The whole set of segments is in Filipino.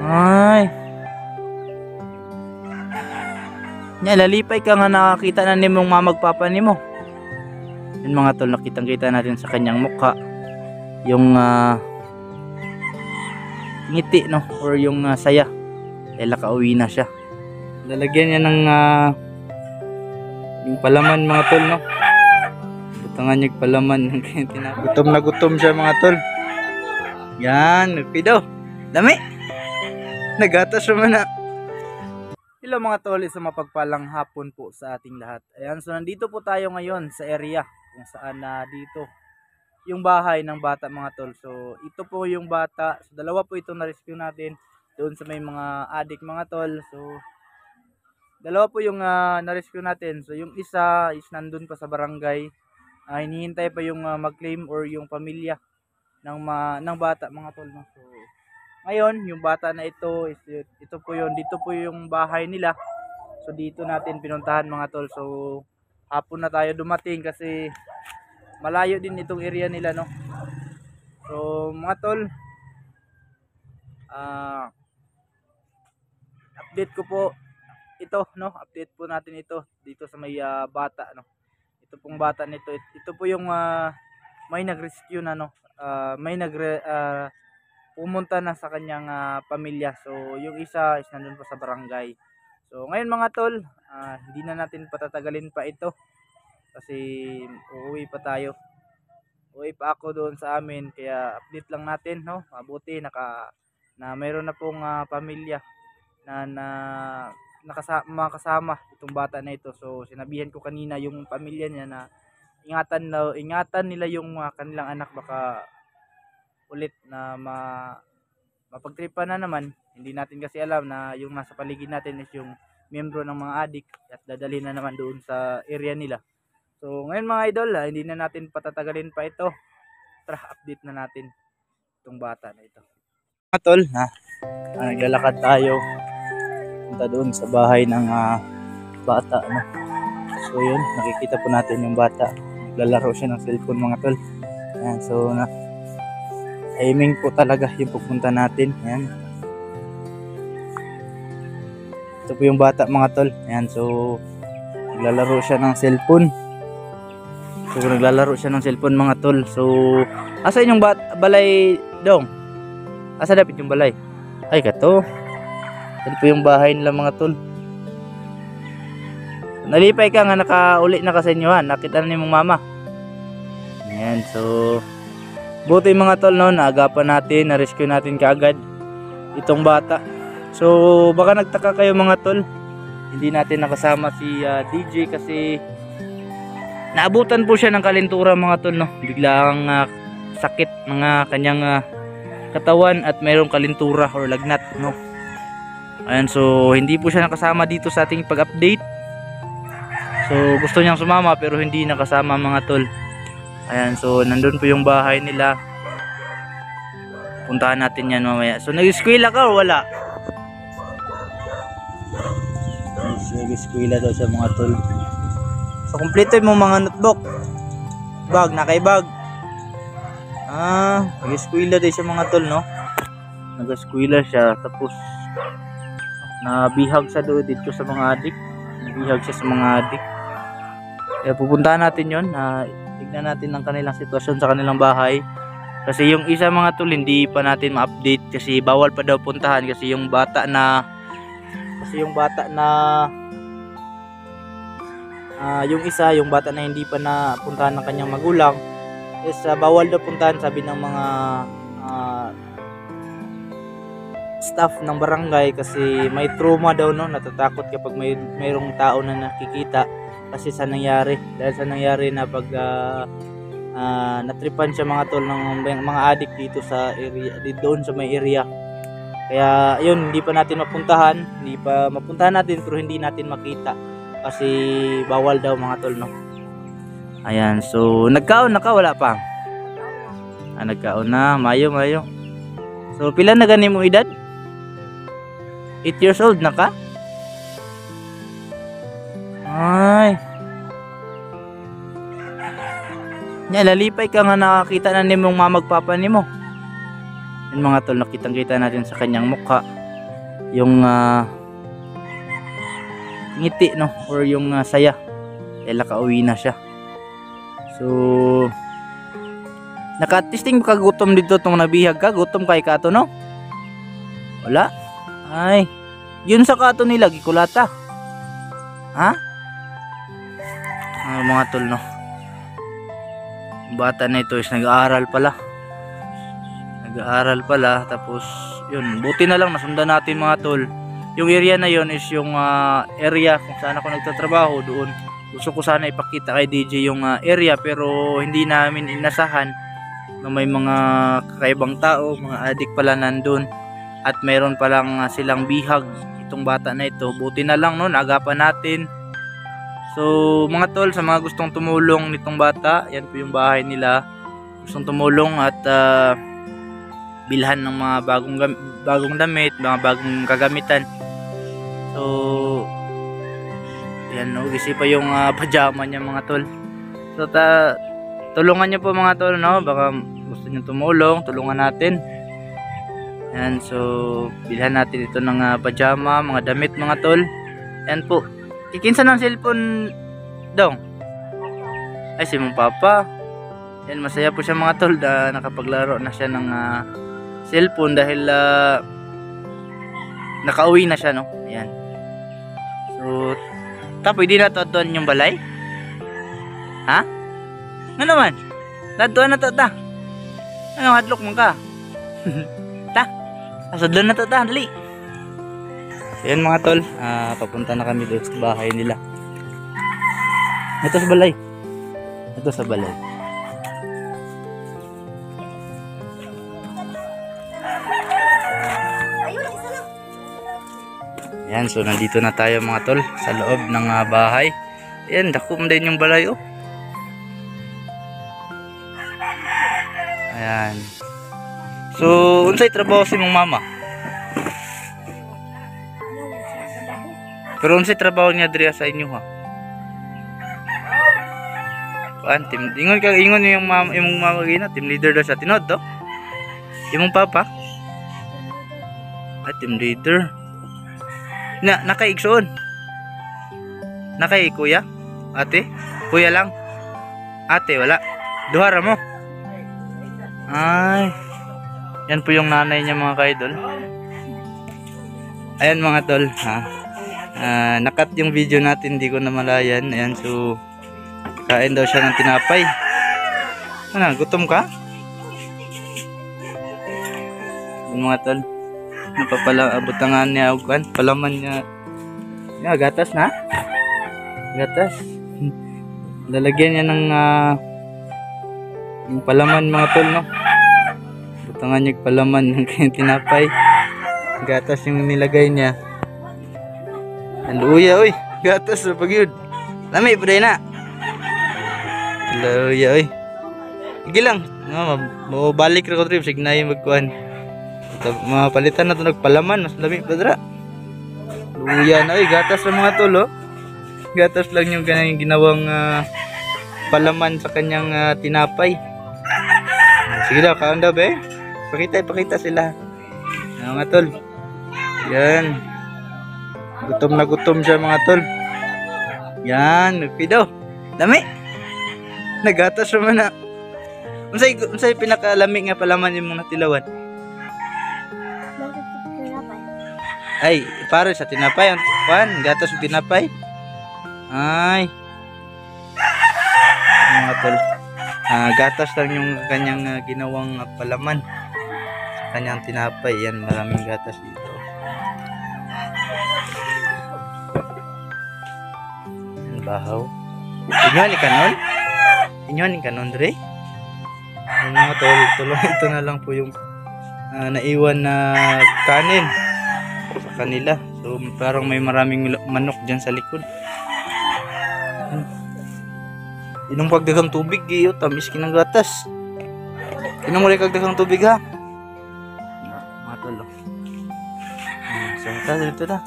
Ay. Nya lalipay ka nga nakakita na nimong mamagpapa nimo. Yun mga tol, nakitang-kita natin sa kanyang mukha yung ngiti no, or yung saya. Dahil nakauwi na siya. Lalagyan niya ng yung palaman mga tol no. Butangan niya palaman. Gutom na gutom siya mga tol. Yan, nagpido. Dami. Nagatas naman na. Hello mga tol, isang mapagpalang hapon po sa ating lahat. Ayan, so nandito po tayo ngayon sa area kung saan dito yung bahay ng bata mga tol. So ito po yung bata. So dalawa po itong na-rescue natin doon sa may mga adik mga tol. So dalawa po yung na-rescue natin. So yung isa is nandun pa sa barangay. Hinihintay pa yung mag-claim or yung pamilya ng bata mga tol. No? So ngayon, yung bata na ito, ito po yun, dito po yung bahay nila. So dito natin pinuntahan mga tol. So hapon na tayo dumating kasi malayo din itong area nila no. So mga tol, update ko po ito no, update po natin ito dito sa may bata no. Ito pong bata nito, ito po yung may nag-rescue na no. May pumunta na sa kanyang pamilya. So yung isa is nandun pa sa barangay. So ngayon mga tol, hindi na natin patatagalin pa ito kasi uuwi pa tayo. Uuwi pa ako doon sa amin, kaya update lang natin no. Mabuti na mayroon na pong pamilya na makasama itong bata na ito. So sinabihan ko kanina yung pamilya niya na ingatan nila yung kanilang anak, baka ulit na mapagtripan na naman. Hindi natin kasi alam na yung nasa paligid natin is yung miyembro ng mga adik at dadalhin na naman doon sa area nila. So ngayon mga idol, hindi na natin patatagalin pa ito. Tara, update na natin itong bata na ito. Mga tol, naglalakad tayo punta doon sa bahay ng bata no? So yun, nakikita po natin yung bata, naglalaro siya ng cellphone mga tol. Ayan, so aiming po talaga yung pupunta natin. Ayan. Ito po yung bata mga tol. Ayan, so naglalaro siya ng cellphone. Mga tol. So asa yung balay dong? Asa dapat yung balay? Ay kato. Ito po yung bahay nila mga tol. Nalipay ka nga, nakauli na ka sa inyo ha. Nakita na ni mong mama. Ayan, so buti mga tol no, naagapan natin, na-rescue natin kaagad itong bata. So baka nagtaka kayo mga tol, hindi natin nakasama si DJ kasi naabutan po siya ng kalentura mga tol no. Biglang sakit ng kanyang katawan at mayroong kalentura or lagnat no. Ayan, so hindi po siya nakasama dito sa ating pag-update. So gusto niyang sumama pero hindi nakasama mga tol. Ayan, so nandun po yung bahay nila. Puntahan natin yan mamaya. So nag-eskwela ka o wala? Nag-eskwela daw sa mga tol. So kompleto mo mga notebook. Bag, nakaibag. Nag-eskwela daw sa mga tol no. Nag-eskwela siya tapos nabihag sa doon dito sa mga adik. Nabihag siya sa mga adik. Kaya pupuntahan natin yon. Tignan natin ang kanilang sitwasyon sa kanilang bahay. Kasi yung isa mga tol hindi pa natin ma-update kasi bawal pa daw puntahan kasi yung bata na yung isa, yung bata na hindi pa napuntahan ng kanyang magulang is bawal daw puntahan, sabi ng mga staff ng barangay kasi may trauma daw no, natatakot kapag mayroong tao na nakikita. Kasi sa nangyari na pag natripan siya mga tol ng mga adik dito sa area, doon sa may area. Kaya yun, hindi pa natin mapuntahan natin pero hindi natin makita kasi bawal daw mga tol no. Ayan, so nagkaon na ka, wala pa? Nagkaon na, mayo. So pila na gani mo edad? 8 years old na ka? Ay. Nya lalipay ka nga nakakita na nimong mamagpapa nimo. Yun mga tol, nakitang-kita natin sa kanyang mukha yung ngiti, no, or yung saya dahil nakauwi na siya. So nakatisting kagutom dito tong nabihag ka, gutom kay kato, no? Wala. Ay, yun sa kato nila gikulata. Ha? Mga tol, no, bata na ito is nag-aaral pala, tapos yun, buti na lang nasundan natin mga tol. Yung area na yun is yung area kung saan ako nagtatrabaho. Doon gusto ko sana ipakita kay DJ yung area, pero hindi namin inasahan na may mga kakaibang tao, mga adik pala nandun, at mayroon palang silang bihag itong bata na ito. Buti na lang noon, agapan natin. So mga tol, sa mga gustong tumulong nitong bata, yan po yung bahay nila, gustong tumulong at bilhan ng mga bagong damit, mga bagong kagamitan. So yan, no, kasi pa yung pajama niya mga tol. So tulungan niyo po mga tol, no, baka gusto niyo tumulong, tulungan natin. Yan, so bilhan natin ito ng pajama, mga damit mga tol. Yan po. Ikinsa ng cellphone dong? Ay, si mong papa. Yan, masaya po siya mga tol, nakapaglaro na siya ng cellphone dahil nakauwi na siya, no. Ayan. So pwede na to doon yung balay? Ha? Ano naman? Doon na to ta. Ano, hadlok mo ka? Ta? Asadlan na to ta, dali. So yan mga tol, papunta na kami doon sa bahay nila. Ito sa balay. Ito sa balay. Yan, so nandito na tayo mga tol sa loob ng bahay. Ayan, dakum din yung balay, oh. Ayan. So unsay trabaho si mong mama? Pero unsay trabaho niya diri sa inyo, ha? Ingon yung mama, imong mama gina, team leader daw sa tinod to. Imong papa? Team leader. Nakaigsoon. Nakay kuya? Ate? Kuya lang? Ate wala? Duhara mo? Ay. Yan po yung nanay niya mga kaidol. Ayan mga tol, ha. Nakat yung video natin, hindi ko namalayan. Ayan, so kain daw siya ng tinapay. Ano, gutom ka? Ayan mga tol. Napapabutangan niya ugan, palaman niya. Ya, gatas na. Gatas. Lalagyan niya ng yung palaman mga tol, no. Butangan niya palaman ng tinapay. Gatas yung nilagay niya. Luya oy, gatas na pagyud. Lami pa day na. Luya oy. Sige lang. Mabalik ra ko trip signay magkuan. Mapalitan na ito nagpalaman, mas lami padra. Luya na, gatas lang mga tol, oh. Gatas lang yung kanyang ginawang palaman sa kanyang tinapay. Sige daw, kaon daw be. Pakita sila. Mga tol. Yan. Gutom na gutom siya mga tol. Yan, nagpidaw. Lami. Nagatas naman na. Unsay pinakalamig nga palaman yung mga natilawan? Ay, para sa tinapay, gatas ng tinapay. Ay. Mga tol. Gatas lang yung kanyang ginawang palaman sa kanyang tinapay. Yan, maraming gatas dito. Yan, bahaw. Inyo ni kanon dre. Yan mga tol, ito na lang po yung naiwan na kanin sa kanila. So parang may maraming manok dyan sa likod. Inong pagdagang tubig giyo, tamis kinang gatas. Inom mo rin kagdagang tubig ha. Mga tol. So dito na.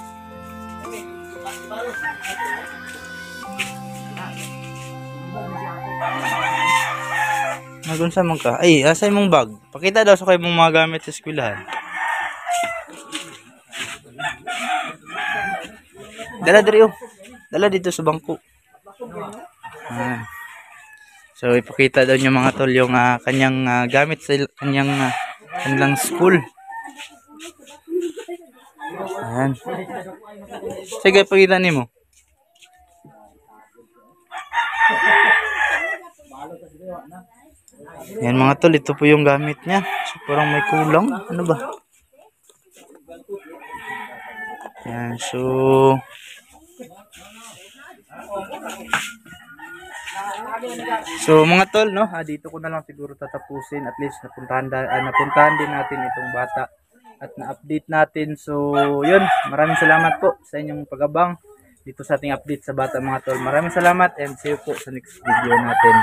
Nagunsa man ka? Ay, asay mong bag. Pakita daw sa kayo mong mga gamit sa eskwelahan. Dala diri oh. Dala dito sa bangko. Ah. So ipakita daw niyo mga tol yung kanyang gamit sa kanilang school. Ayan. Sige, pakita nimo. Yan mga tol, ito po yung gamit niya. So, parang may kulang. Ano ba? Yan, so mga tol, no, dito ko na lang siguro tatapusin. At least napuntahan din natin itong bata at na-update natin. So yun, maraming salamat po sa inyong pag-abang dito sa ating update sa bata mga tol. Maraming salamat and see you po sa next video natin.